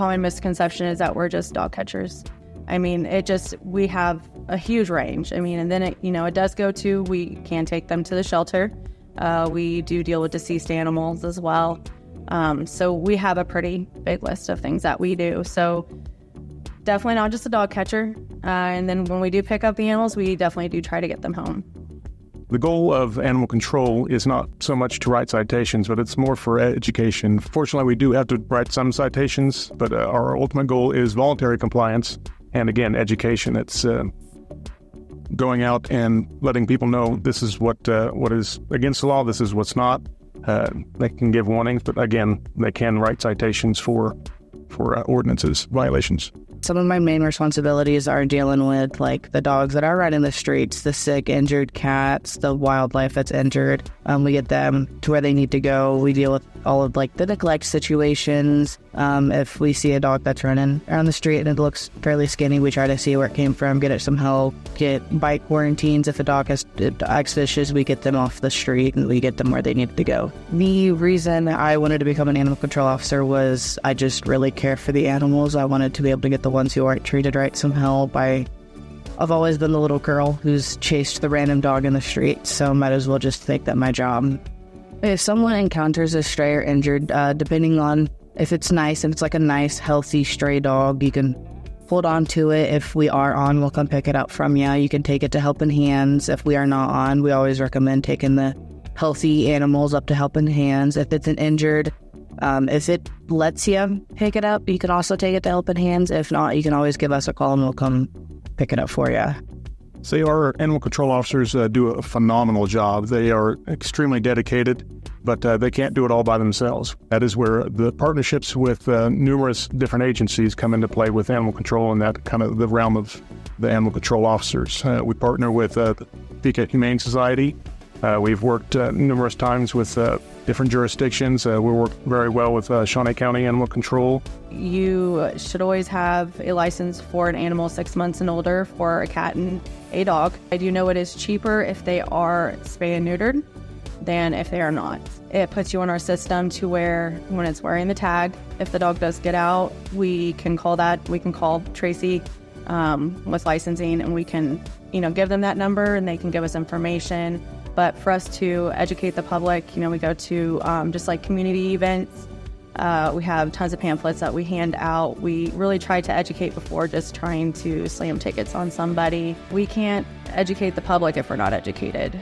common misconception is that we're just dog catchers. I mean, we have a huge range. I mean, and then it does go to, we can take them to the shelter. We do deal with deceased animals as well. So we have a pretty big list of things that we do. So definitely not just a dog catcher. And then when we do pick up the animals, we definitely do try to get them home. The goal of animal control is not so much to write citations, but it's more for education. Fortunately, we do have to write some citations, but our ultimate goal is voluntary compliance. And again, education. It's going out and letting people know this is what is against the law, this is what's not. They can give warnings, but again, they can write citations for ordinances, violations. Some of my main responsibilities are dealing with like the dogs that are right in the streets, the sick, injured cats, the wildlife that's injured. We get them to where they need to go. We deal with all of like the neglect situations. If we see a dog that's running around the street and it looks fairly skinny, we try to see where it came from, get it some help, get bite quarantines. If a dog has acts vicious, we get them off the street and we get them where they need to go. The reason I wanted to become an animal control officer was I just really care for the animals. I wanted to be able to get the ones who aren't treated right some help. I've always been the little girl who's chased the random dog in the street, so might as well just make that my job. If someone encounters a stray or injured, depending on if it's nice and it's like a nice, healthy stray dog, you can hold on to it. If we are on, we'll come pick it up from you. You can take it to Helping Hands. If we are not on, we always recommend taking the healthy animals up to Helping Hands. If it's an injured, if it lets you pick it up, you can also take it to Helping Hands. If not, you can always give us a call and we'll come pick it up for you. So our animal control officers do a phenomenal job. They are extremely dedicated, but they can't do it all by themselves. That is where the partnerships with numerous different agencies come into play with animal control, and that kind of the realm of the animal control officers. We partner with the Topeka Humane Society. We've worked numerous times with different jurisdictions. We work very well with Shawnee County Animal Control. You should always have a license for an animal 6 months and older for a cat and a dog. I do know it is cheaper if they are spay and neutered than if they are not. It puts you on our system to where when it's wearing the tag, if the dog does get out, we can call Tracy with licensing, and we can give them that number and they can give us information. But for us to educate the public, we go to just like community events. We have tons of pamphlets that we hand out. We really try to educate before just trying to slam tickets on somebody. We can't educate the public if we're not educated.